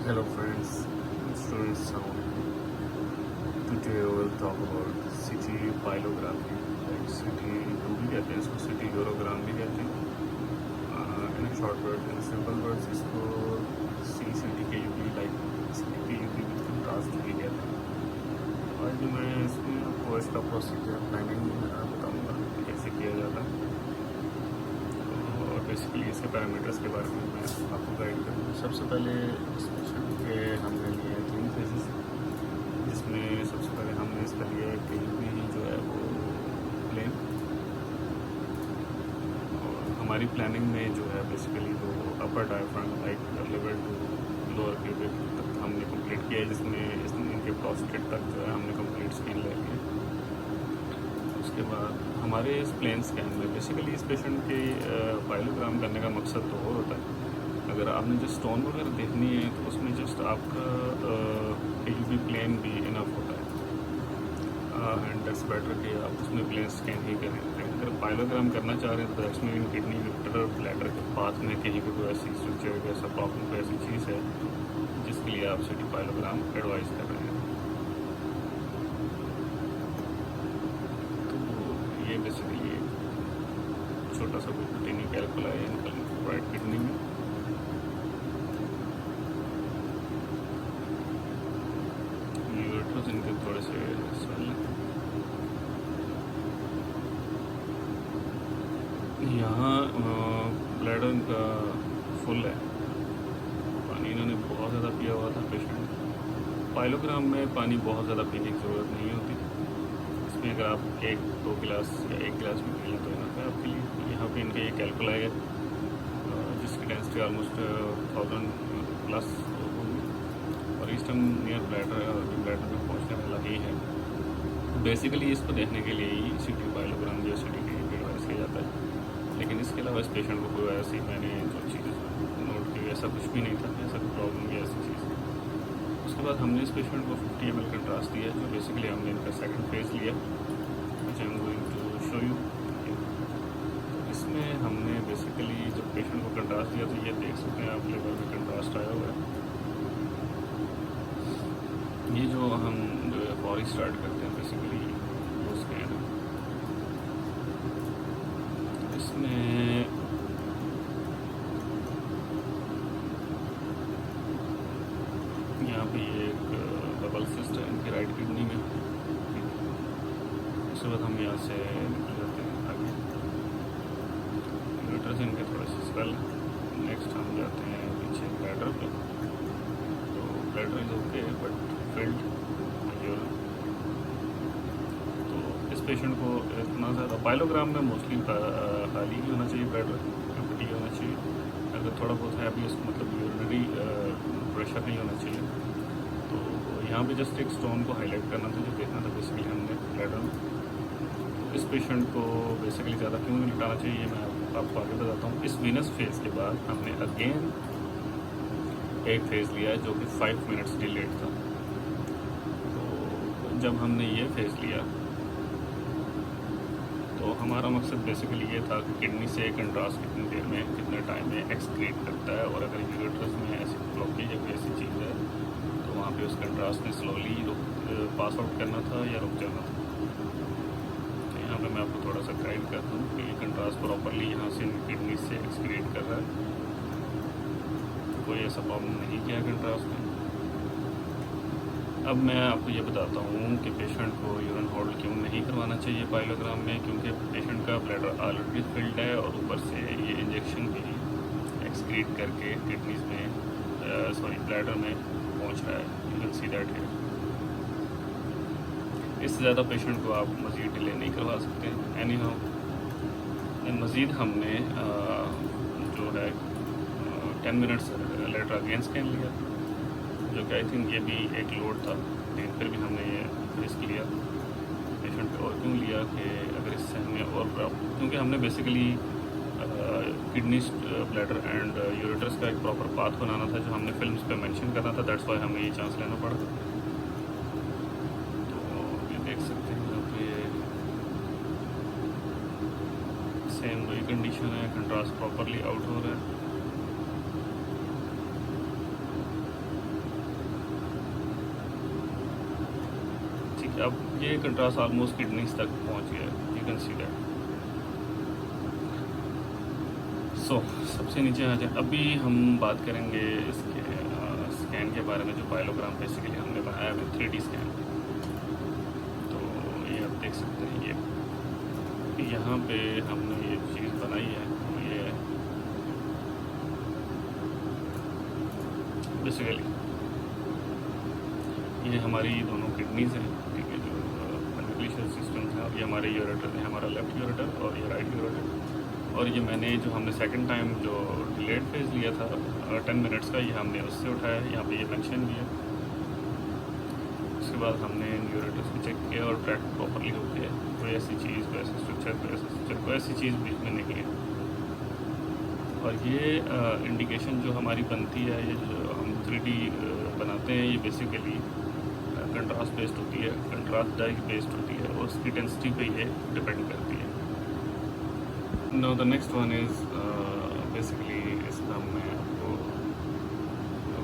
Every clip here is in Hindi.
Hello friends, student sound. Today we will talk about city pylography. Like city जो भी कहते हैं इसको city यूरोग्राम भी कहते हैं. In a short word, in simple words इसको CCTKUP like CTKUP with contrast भी कहते हैं. आज मैं इसमें आपको इसका प्रोसीजर प्लानिंग बताऊँगा कि कैसे किया जाता है और बेसिकली इसके पैरामीटर्स के बारे में मैं आपको गाइड करूँगा. सबसे पहले स्पेशल के हमने लिए 3 फेजेस, जिसमें सबसे पहले हमने इसका लिया है KUP जो है वो प्लेन. और हमारी प्लानिंग में जो है बेसिकली वो upper diaphragm like level to lower cubic तक हमने कंप्लीट किया है, जिसमें इनके प्रोस्टेट तक जो है हमने कंप्लीट स्कैन ले लिया. उसके बाद हमारे इस प्लेन स्कैन में बेसिकली इस पेशेंट के पाइलोग्राम करने का मकसद तो और होता है. अगर आपने जो स्टोन वगैरह देखनी है तो उसमें जस्ट आपका KUP प्लेन भी इनफ होता है एंड दैट्स बेटर कि आप उसमें प्लेन स्कैन ही करें. अगर पाइलोग्राम करना चाह रहे हैं तो दैट्स मीन किडनी यूरेटर और ब्लैडर के पास में कहीं पर कोई ऐसी स्ट्रक्चर ऐसा प्रॉब्लम कोई ऐसी चीज़ है जिसके लिए आप सिटी पाइलोग्राम एडवाइस कर रहे हैं. ये बेसिकली छोटा सा कुटिनी कैलकुला है राइट किडनी में. यूरेटर्स इनके थोड़े से स्वेल हैं. यहाँ ब्लैडर इनका फुल है, पानी इन्होंने बहुत ज़्यादा पिया हुआ था पेशेंट. पाइलोग्राम में पानी बहुत ज़्यादा पीने की ज़रूरत नहीं होती. इसमें अगर आप 1-2 गिलास या 1 गिलास भी पी लें तो इनफ है आपके लिए. यहाँ पे इनका ये कैलकुला है जिसकी डेंसिटी ऑलमोस्ट 1000 प्लस होगी और इस टाइम नियर ब्लैडर है और ब्लैडर में पहुँचने वाला ही है. बेसिकली इसको देखने के लिए ही सिटी पाइलोग्राम या सिटी की एडवाइस किया जाता है. लेकिन इसके अलावा इस पेशेंट को कोई ऐसी मैंने जो चीज़ नोट की ऐसा कुछ भी नहीं था, ऐसा कोई प्रॉब्लम या ऐसी चीज़. उसके बाद हमने इस पेशेंट को 50 ml कंट्रास्ट दिया, जो बेसिकली हमने इनका सेकंड फेज लिया, which I am going to show you. इसमें हमने बेसिकली जब पेशेंट को कंट्रास्ट दिया तो ये देख सकते हैं आप लेवल में कंट्रास्ट आया हुआ है. ये जो हम जो है फौरी स्टार्ट करते हैं बेसिकली वो स्कैन है. इसमें यहाँ पे ये एक बबल सिस्ट है इनकी राइट किडनी में. उसके बाद हम यहाँ से निकल जाते हैं आगे. यूरेटर्स इनके थोड़े से स्वेल. नेक्स्ट हम जाते हैं पीछे ब्लैडर पे. तो bladder is okay but field urine. तो इस पेशेंट को इतना ज़्यादा पाइलोग्राम में मोस्टली खाली ही होना चाहिए, ब्लैडर एम्प्टी होना चाहिए. अगर थोड़ा बहुत है भी इसको मतलब यूरिनरी प्रेशर नहीं होना चाहिए. तो यहाँ पे जस्ट एक स्टोन को हाईलाइट करना था जो देखना था बेसिकली हमने ब्लैडर में. तो इस पेशेंट को बेसिकली ज़्यादा क्यों नहीं लटाना चाहिए मैं आपको आगे बताता हूँ. इस वीनस फेज़ के बाद हमने अगेन एक फेज़ लिया जो कि 5 मिनट्स डिलेड था. तो जब हमने ये फेज़ लिया तो हमारा मकसद बेसिकली ये था कि किडनी से कंट्रास्ट कितनी देर में कितने टाइम में एक्सक्रीट करता है, और अगर यूरेटर्स में ऐसी ब्लॉकेज या कोई ऐसी चीज़ है तो वहाँ पे उस कंट्रास्ट में स्लोली पास आउट करना था या रुक जाना था. तो यहाँ पे मैं आपको थोड़ा सा गाइड करता हूँ कि ये कंट्रास्ट प्रॉपरली यहाँ से किडनी से एक्सक्रीट कर रहा है. कोई ऐसा प्रॉब्लम नहीं किया कंट्रास्ट में. अब मैं आपको ये बताता हूँ कि पेशेंट को यूरिन होल्ड क्यों नहीं करवाना चाहिए पाइलोग्राम में. क्योंकि पेशेंट का ब्लैडर ऑलरेडी फिल्ड है और ऊपर से ये इंजेक्शन भी एक्सक्रीट करके किडनीज में ब्लैडर में पहुँच रहा है. You can see that here. इससे ज़्यादा पेशेंट को आप मज़ीद डिले नहीं करवा सकते. एनी हाउ मज़ीद हमने जो है 10 मिनट्स लेटर अगेन स्कैन लिया, जो कि आई थिंक ये भी एक लोड था, लेकिन फिर भी हमने ये रिस्क लिया पेशेंट पे. और क्यों लिया कि अगर इससे हमें और क्योंकि हमने basically kidney bladder and ureters का एक प्रॉपर पाथ बनाना था जो हमने फिल्म्स पे मेंशन करना था. दैट्स वाई हमें ये चांस लेना पड़ा. तो ये देख सकते हैं यहाँ पे सेम वही कंडीशन है, कंट्रास्ट प्रॉपरली आउट हो रहा है. ठीक है, अब ये कंट्रास्ट ऑलमोस्ट किडनीज तक पहुंच गया है, यू कैन सी दैट। सो सबसे नीचे आ जाए, अभी हम बात करेंगे इसके स्कैन के बारे में, जो पाइलोग्राम बेसिकली हमने बनाया है 3D स्कैन। तो ये आप देख सकते हैं, ये यहाँ पे हमने ये चीज़ बनाई है, ये बेसिकली ये हमारी दोनों किडनीज हैं, ठीक है, जो मल्टीप्लिशियल सिस्टम है, और ये हमारे यूरेटर है, हमारा लेफ्ट यूरेटर और ये राइट यूरेटर। और ये मैंने जो हमने सेकंड टाइम जो डिलेड फेज लिया था 10 मिनट्स का, ये हमने उससे उठाया है, यहाँ पे ये मेंशन भी है। उसके बाद हमने यूरेटर्स को चेक किया और ट्रैक प्रॉपरली हो गया, कोई ऐसी चीज़, कोई ऐसा स्ट्रक्चर, कोई ऐसी चीज़ बीच में निकली। और ये इंडिकेशन जो हमारी बनती है, ये जो हम 3D बनाते हैं, ये बेसिकली कंट्रास्ट बेस्ड होती है, कंट्रास्ट डाई बेस्ड होती है, और उसकी डेंसिटी पे ये डिपेंड करती है। Know the next one is basically इसका मैं आपको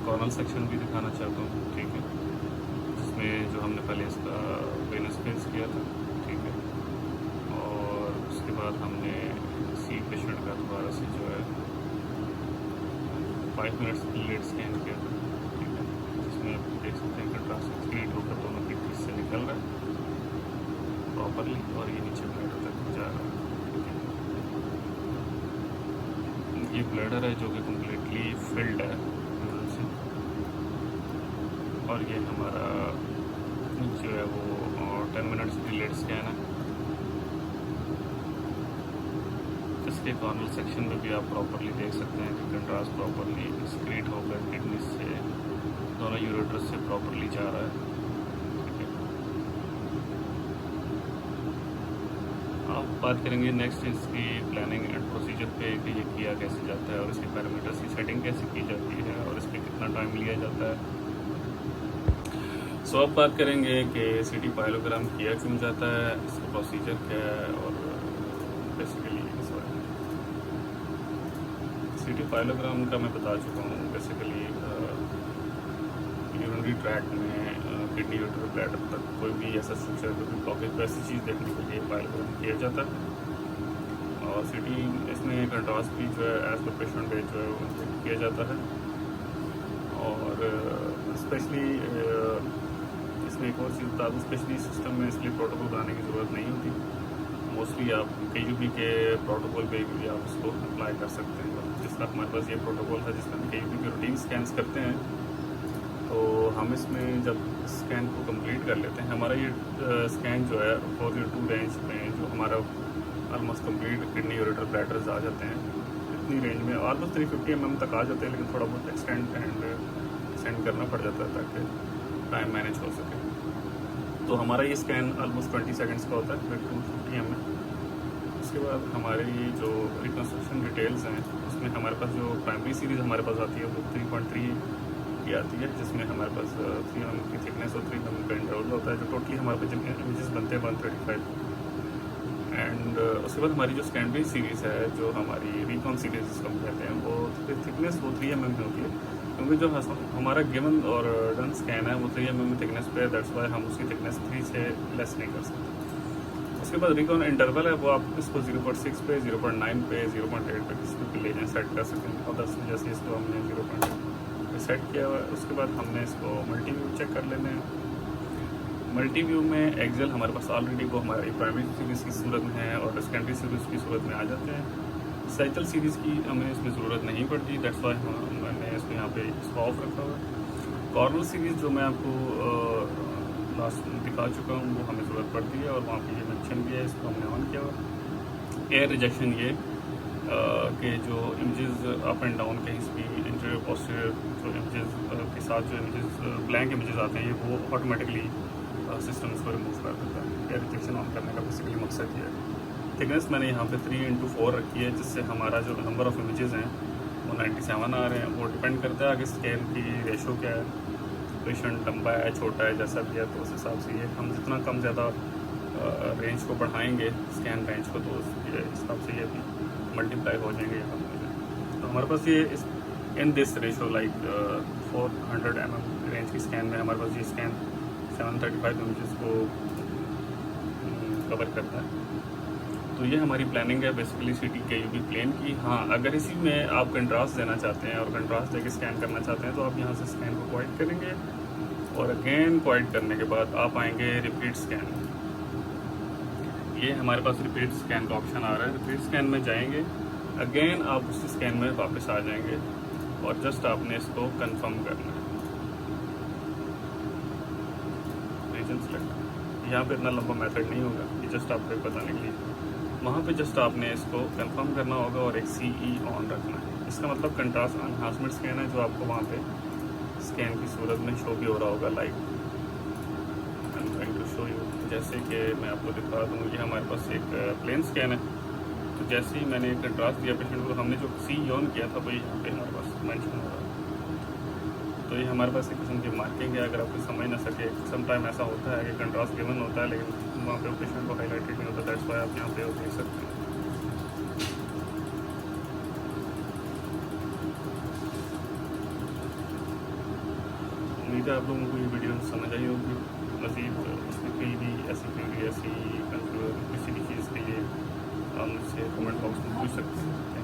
कॉर्नल सेक्शन भी दिखाना चाहता हूँ, ठीक है, जिसमें जो हमने पहले इसका वेनस फेस किया था, ठीक है, और उसके बाद हमने सी पेशेंट का दोबारा से जो है 5 मिनट्स लेट स्कैन किया था, ठीक है, जिसमें आप देख सकते हैं कंट्रास्ट क्रिएट होकर दोनों किडनी से निकल रहा है प्रॉपरली, और ये नीचे ब्लैडर तक जा रहा है। ये ब्लैडर है जो कि कम्प्लीटली फिल्ड है फ्लूइड से, और ये हमारा जो है वो 10 मिनट्स डिलेड स्कैन है। इसके कॉर्नल सेक्शन में भी आप प्रॉपरली देख सकते हैं कि कंट्रास्ट प्रॉपरली एक्सक्रीट होकर किडनी से दोनों यूरेटर्स से प्रॉपरली जा रहा है, ठीक है। अब बात करेंगे नेक्स्ट इसकी प्लानिंग एंड प्रोसीजर पे कि ये किया कैसे जाता है, और इसके पैरामीटर्स की सेटिंग कैसे की जाती है, और इस पर कितना टाइम लिया जाता है। सो अब बात करेंगे कि सिटी पाइलोग्राम किया क्यों जाता है, इसका प्रोसीजर क्या है, और बेसिकली सिटी पाइलोग्राम का मैं बता चुका हूँ। बेसिकली यूरिनरी ट्रैक में किडनी यूरेटर ब्लैडर तक कोई भी ऐसा स्ट्रक्चर, कोई भी ब्लॉकेज, वैसी चीज़ देखने के लिए पाइलोग्राम किया जाता है। और सिटी इसमें कंट्रास्ट भी जो है एज पर पेशेंट डेट जो है वो किया जाता है। और स्पेशली इसमें एक और चीज़ बता दूँ, स्पेशली सिस्टम में इसलिए प्रोटोकॉल बनाने की ज़रूरत नहीं होती। मोस्टली आप KUB के प्रोटोकॉल पे भी आप उसको अप्लाई कर सकते हैं। जिसका हमारे पास ये प्रोटोकॉल है जिसमें हम KUB के रूटीन स्कैन्स करते हैं, तो हम इसमें जब स्कैन को कंप्लीट कर लेते हैं, हमारा ये स्कैन जो है 402 रेंज में जो हमारा almost complete kidney ureter bladders आ जाते हैं, इतनी रेंज में ऑलमोस्ट 350 mm तक आ जाते हैं, लेकिन थोड़ा बहुत एक्सटेंड एंड एक्सटेंड करना पड़ जाता है ताकि टाइम मैनेज हो सके। तो हमारा ये स्कैन ऑलमोस्ट 20 सेकेंड्स का होता है विद 250 mm। उसके बाद हमारी जो रिकन्स्ट्रक्शन डिटेल्स हैं, उसमें हमारे पास जो प्राइमरी सीरीज़ हमारे पास आती है वो 3.3 की आती है, जिसमें हमारे पास 3 mm की थिकनेस और 3 mm का इंटरवल होता है, जो टोटली हमारे पास इमेजेस बनते हैं 135। एंड उसके बाद हमारी जो सेकेंडरी सीरीज़ है, जो हमारी रिकॉन सीरीज जिसको हम कहते हैं, वो थिकनेस वो 3 mm में होती है, क्योंकि जो हमारा गिवन और डन स्कैन है वो 3 mm थिकनेस पे है, दैट्स वाई हम उसकी थिकनेस 3 से लेस नहीं कर सकते। उसके बाद रिकॉन इंटरवल है, वो आप इसको 0.6 पे, 0.9 पे, 0.8 पे किसी पे ले जाएँ सेट कर सकते हैं। और 10 जैसे इसको हमने 0.8 पे सेट किया हुआ है। उसके बाद हमने इसको मल्टी व्यू चेक कर लेते हैं। मल्टी व्यू में एक्सेल हमारे पास ऑलरेडी वो हमारी प्राइमरी सीरीज़ की सूरत में है और सेकेंडरी सीरीज़ की सूरत में आ जाते हैं। साइकिल सीरीज़ की हमें इसमें ज़रूरत नहीं पड़ती, दैट्स वाई मैंने इसको यहाँ पे इसको ऑफ रखा हुआ है। कॉर्नर सीरीज़ जो मैं आपको लास्ट में दिखा चुका हूँ, वो हमें ज़रूरत पड़ती है, और वहाँ पे ये मेंशन भी है, इसको हमने ऑन किया हुआ। एयर रिजेक्शन ये कि जो इमेजेस अप एंड डाउन कहीं से भी इंटीरियर पोस्टीरियर जो इमेजेस के साथ जो इमेजेस ब्लैंक इमेजेस आते हैं, वो ऑटोमेटिकली सिस्टम इसको रिमूव कर देता है। एयर रिजेक्शन ऑन करने का बेसिकली मकसद ये है। थिकनेस मैंने यहाँ पे 3x4 रखी है, जिससे हमारा जो नंबर ऑफ़ इमेजेस हैं वो 97 आ रहे हैं। वो डिपेंड करता है आगे स्कैन की रेशो क्या है, पेशेंट लंबा है छोटा है जैसा भी है, तो उस हिसाब से ये हम जितना कम ज़्यादा रेंज को बढ़ाएंगे स्कैन रेंज को, तो उसके हिसाब से ये भी मल्टीप्लाई हो जाएंगे यहाँ पे। तो हमारे पास ये in this ratio like 400 mm range की स्कैन में हमारे पास ये स्कैन 735 इमेजेस को कवर करता है। तो ये हमारी प्लानिंग है बेसिकली सिटी के यूवी प्लेन की। हाँ, अगर इसी में आप कंट्रास्ट देना चाहते हैं और कंट्रास्ट देके स्कैन करना चाहते हैं तो आप यहाँ से स्कैन को क्वाइट करेंगे और अगेन क्वाइट करने के बाद आप आएंगे रिपीट स्कैन। ये हमारे पास रिपीट स्कैन का ऑप्शन आ रहा है। रिपीट स्कैन में जाएंगे, अगेन आप उसी स्कैन में वापस आ जाएंगे और जस्ट आपने इसको कंफर्म करना है। रीजन सेलेक्ट, यहाँ पे इतना लंबा मेथड नहीं होगा, ये जस्ट आपको बताने के लिए। वहाँ पे जस्ट आपने इसको कंफर्म करना होगा और एक CE ऑन रखना है। इसका मतलब कंट्रास्ट एनहांसमेंट स्कैन है जो आपको वहाँ पे स्कैन की सूरत में शो भी हो रहा होगा live. I am trying to show you. जैसे कि मैं आपको दिखा दूँ, ये हमारे पास एक प्लेन स्कैन है। तो जैसे ही मैंने कंट्रास्ट दिया पेशेंट को, हमने जो CE ऑन किया था वही यहाँ पे हमारे पास मेंशन हो रहा है। तो ये हमारे पास एक किस्म की मार्किंग है। अगर आपको समझ ना सके, सम टाइम ऐसा होता है कि कंट्रास्ट गिवन होता है लेकिन वहाँ पे पेशेंट को हाईलाइटेड नहीं होता। दैट्स व्हाई आप यहाँ पे देख सकते हैं। उम्मीद है आप लोगों को ये वीडियो समझ आई होगी। मज़ीद इसमें कोई भी ऐसी क्वेरी, ऐसी किसी भी चीज़ के लिए आप मुझसे कमेंट बॉक्स में पूछ सकते हैं।